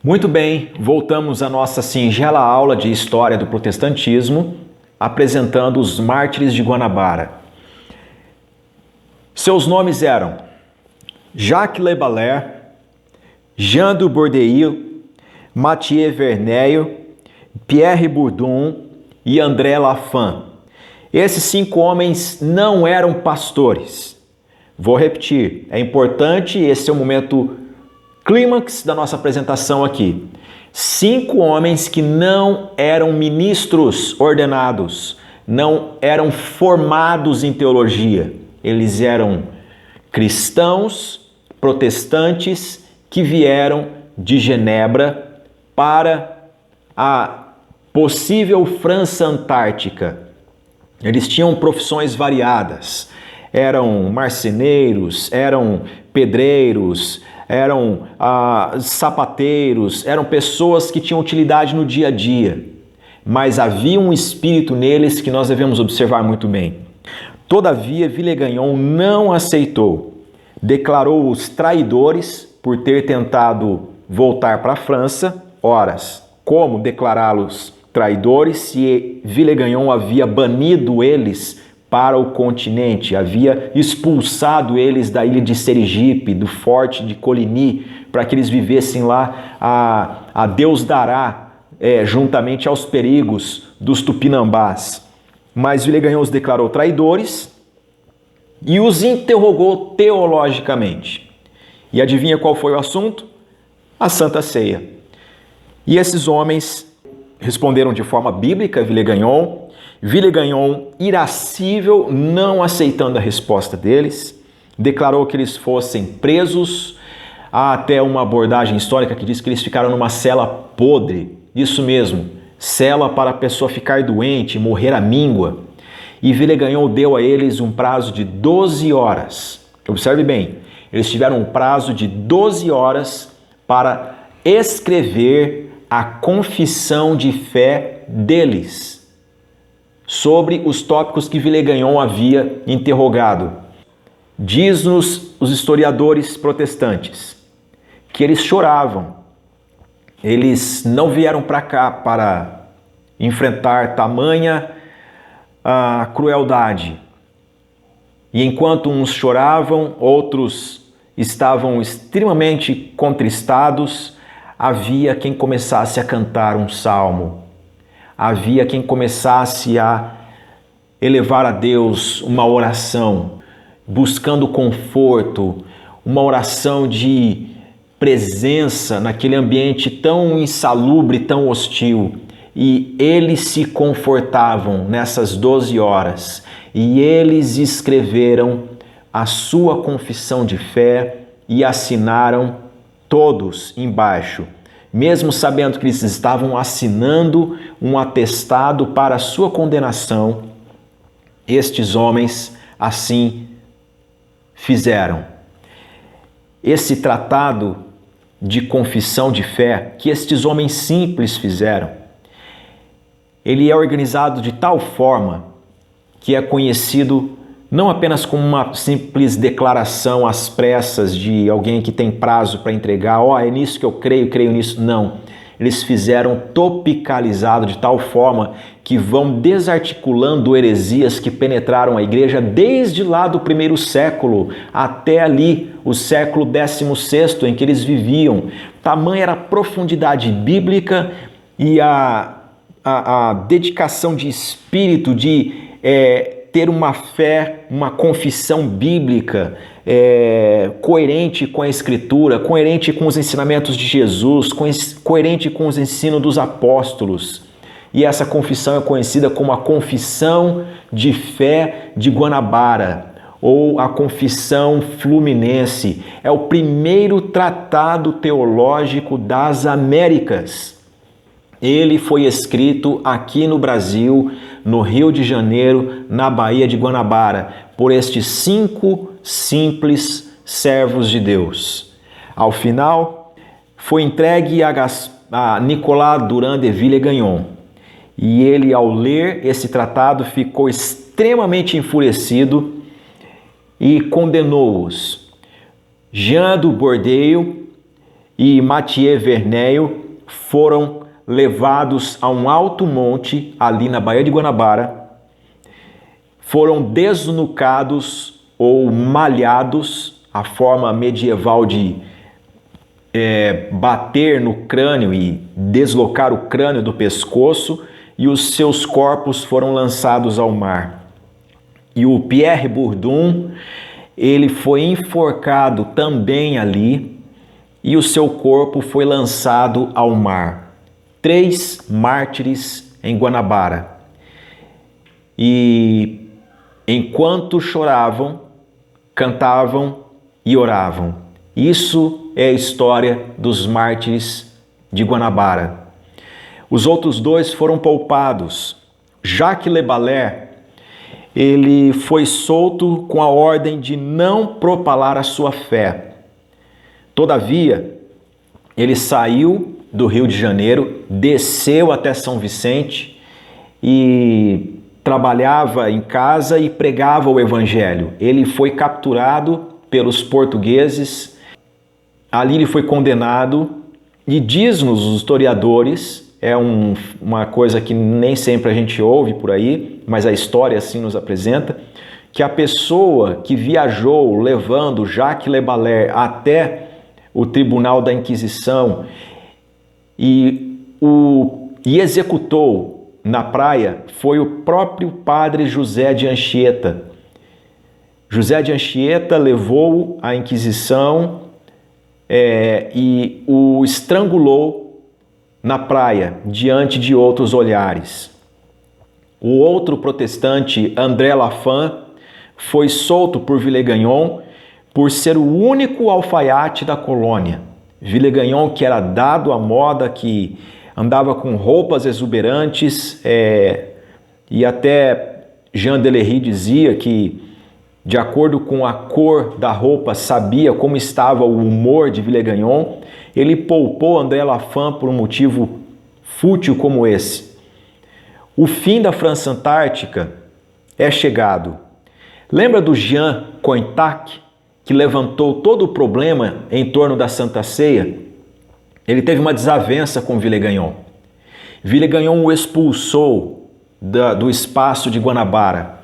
Muito bem, voltamos à nossa singela aula de História do Protestantismo, apresentando os mártires de Guanabara. Seus nomes eram Jacques Le Balaire, Jean du Bordeille, Mathieu Verneil, Pierre Bourdon e André Lafan. Esses 5 homens não eram pastores. Vou repetir, é importante, esse é o momento clímax da nossa apresentação aqui. 5 homens que não eram ministros ordenados, não eram formados em teologia. Eles eram cristãos, protestantes, que vieram de Genebra para a possível França Antártica. Eles tinham profissões variadas. Eram marceneiros, eram pedreiros, eram sapateiros, eram pessoas que tinham utilidade no dia a dia. Mas havia um espírito neles que nós devemos observar muito bem. Todavia, Villegagnon não aceitou. Declarou-os traidores por ter tentado voltar para a França. Ora, como declará-los traidores se Villegagnon havia banido eles para o continente, havia expulsado eles da ilha de Serigipe, do forte de Coligny, para que eles vivessem lá a Deus dará, juntamente aos perigos dos tupinambás. Mas Villegagnon os declarou traidores e os interrogou teologicamente. E adivinha qual foi o assunto? A Santa Ceia. E esses homens responderam de forma bíblica a Villegagnon. Villegagnon, irascível, não aceitando a resposta deles, declarou que eles fossem presos. Há até uma abordagem histórica que diz que eles ficaram numa cela podre. Isso mesmo, cela para a pessoa ficar doente, morrer à míngua. E Villegagnon deu a eles um prazo de 12 horas. Observe bem, eles tiveram um prazo de 12 horas para escrever a confissão de fé deles sobre os tópicos que Villegagnon havia interrogado. Diz-nos os historiadores protestantes que eles choravam. Eles não vieram para cá para enfrentar tamanha crueldade. E enquanto uns choravam, outros estavam extremamente contristados, havia quem começasse a cantar um salmo. Havia quem começasse a elevar a Deus uma oração, buscando conforto, uma oração de presença naquele ambiente tão insalubre, tão hostil. E eles se confortavam nessas 12 horas e eles escreveram a sua confissão de fé e assinaram todos embaixo. Mesmo sabendo que eles estavam assinando um atestado para a sua condenação, estes homens assim fizeram. Esse tratado de confissão de fé que estes homens simples fizeram, ele é organizado de tal forma que é conhecido não apenas como uma simples declaração às pressas de alguém que tem prazo para entregar, é nisso que eu creio nisso. Não. Eles fizeram topicalizado de tal forma que vão desarticulando heresias que penetraram a igreja desde lá do primeiro século até ali, o século 16º em que eles viviam. Tamanha era a profundidade bíblica e a dedicação de espírito de ter uma fé, uma confissão bíblica coerente com a Escritura, coerente com os ensinamentos de Jesus, coerente com os ensinos dos apóstolos. E essa confissão é conhecida como a Confissão de Fé de Guanabara, ou a Confissão Fluminense. É o primeiro tratado teológico das Américas. Ele foi escrito aqui no Brasil, no Rio de Janeiro, na Baía de Guanabara, por estes 5 simples servos de Deus. Ao final, foi entregue a Nicolas Durand de Villegagnon. E ele, ao ler esse tratado, ficou extremamente enfurecido e condenou-os. Jean du Bordeille e Mathieu Verneio foram levados a um alto monte ali na Baía de Guanabara, foram desnucados ou malhados, a forma medieval de bater no crânio e deslocar o crânio do pescoço, e os seus corpos foram lançados ao mar. E o Pierre Bourdon, ele foi enforcado também ali, e o seu corpo foi lançado ao mar. 3 mártires em Guanabara. E enquanto choravam, cantavam e oravam. Isso é a história dos mártires de Guanabara. Os outros 2 foram poupados. Jacques Le Ballet, ele foi solto com a ordem de não propalar a sua fé. Todavia, ele saiu do Rio de Janeiro, desceu até São Vicente e trabalhava em casa e pregava o evangelho. Ele foi capturado pelos portugueses, ali ele foi condenado e diz-nos os historiadores, uma coisa que nem sempre a gente ouve por aí, mas a história assim nos apresenta, que a pessoa que viajou levando Jacques Le Ballet até o Tribunal da Inquisição e executou na praia foi o próprio padre José de Anchieta. José de Anchieta levou à Inquisição e o estrangulou na praia, diante de outros olhares. O outro protestante, André Lafan, foi solto por Villegagnon por ser o único alfaiate da colônia. Villegagnon, que era dado à moda, que andava com roupas exuberantes, e até Jean Delery dizia que, de acordo com a cor da roupa, sabia como estava o humor de Villegagnon. Ele poupou André Lafan por um motivo fútil como esse. O fim da França Antártica é chegado. Lembra do Jean Cointac, que levantou todo o problema em torno da Santa Ceia? Ele teve uma desavença com Villegagnon. Villegagnon o expulsou do espaço de Guanabara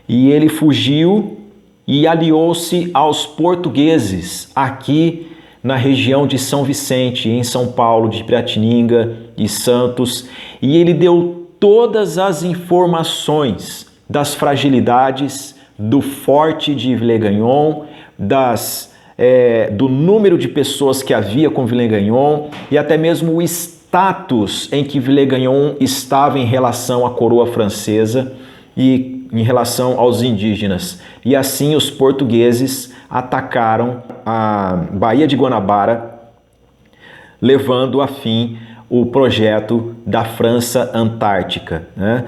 e ele fugiu e aliou-se aos portugueses aqui na região de São Vicente, em São Paulo, de Piratininga, de Santos, e ele deu todas as informações das fragilidades do forte de Villegagnon, do número de pessoas que havia com Villegagnon e até mesmo o status em que Villegagnon estava em relação à coroa francesa e em relação aos indígenas. E assim os portugueses atacaram a Baía de Guanabara, levando a fim o projeto da França Antártica, né?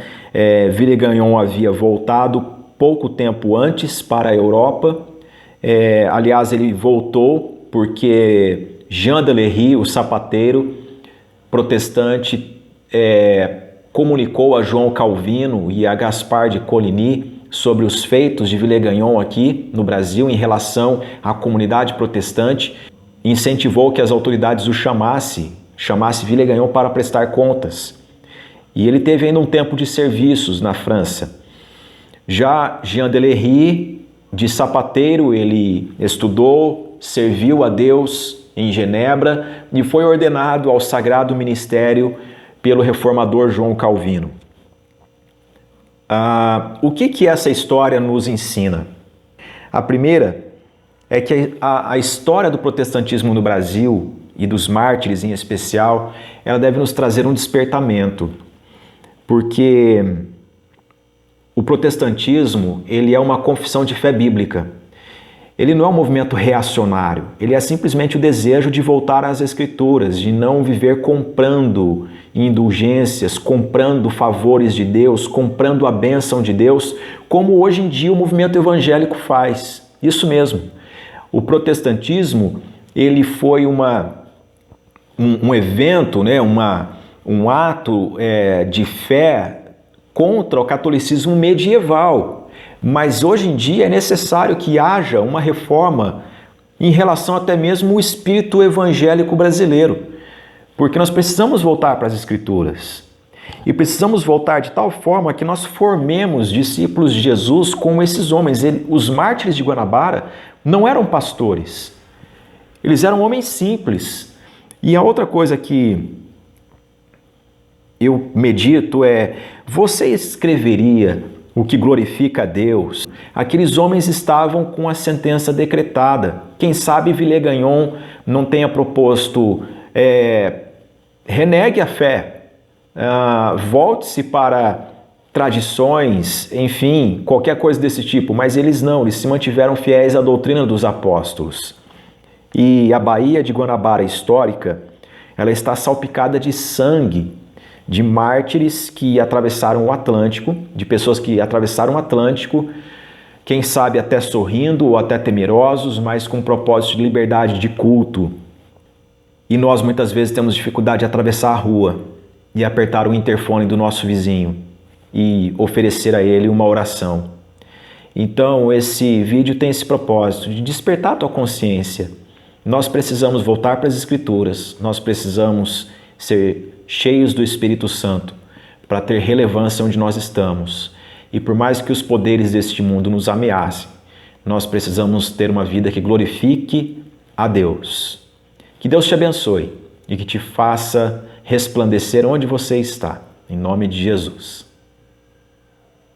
Villegagnon havia voltado pouco tempo antes para a Europa. Aliás, ele voltou porque Jean Delery, o sapateiro protestante, comunicou a João Calvino e a Gaspar de Coligny sobre os feitos de Villegagnon aqui no Brasil em relação à comunidade protestante, incentivou que as autoridades o chamasse Villegagnon para prestar contas. E ele teve ainda um tempo de serviços na França. Já Jean Delery, de sapateiro, ele estudou, serviu a Deus em Genebra e foi ordenado ao sagrado ministério pelo reformador João Calvino. O que essa história nos ensina? A primeira é que a história do protestantismo no Brasil e dos mártires em especial, ela deve nos trazer um despertamento, porque o protestantismo, ele é uma confissão de fé bíblica. Ele não é um movimento reacionário, ele é simplesmente o desejo de voltar às Escrituras, de não viver comprando indulgências, comprando favores de Deus, comprando a bênção de Deus, como hoje em dia o movimento evangélico faz. Isso mesmo. O protestantismo, ele foi um evento, né, um ato de fé contra o catolicismo medieval. Mas hoje em dia é necessário que haja uma reforma em relação até mesmo ao espírito evangélico brasileiro, porque nós precisamos voltar para as Escrituras. E precisamos voltar de tal forma que nós formemos discípulos de Jesus como esses homens. Os mártires de Guanabara não eram pastores, eles eram homens simples. E a outra coisa que eu medito é: você escreveria o que glorifica a Deus? Aqueles homens estavam com a sentença decretada. Quem sabe Villegagnon não tenha proposto, renegue a fé, volte-se para tradições, enfim, qualquer coisa desse tipo. Mas eles não, eles se mantiveram fiéis à doutrina dos apóstolos. E a Baía de Guanabara histórica, ela está salpicada de sangue, de mártires que atravessaram o Atlântico, de pessoas que atravessaram o Atlântico, quem sabe até sorrindo ou até temerosos, mas com propósito de liberdade de culto. E nós muitas vezes temos dificuldade de atravessar a rua e apertar o interfone do nosso vizinho e oferecer a ele uma oração. Então esse vídeo tem esse propósito de despertar a tua consciência. Nós precisamos voltar para as Escrituras, nós precisamos ser cheios do Espírito Santo para ter relevância onde nós estamos. E por mais que os poderes deste mundo nos ameacem, nós precisamos ter uma vida que glorifique a Deus. Que Deus te abençoe e que te faça resplandecer onde você está. Em nome de Jesus.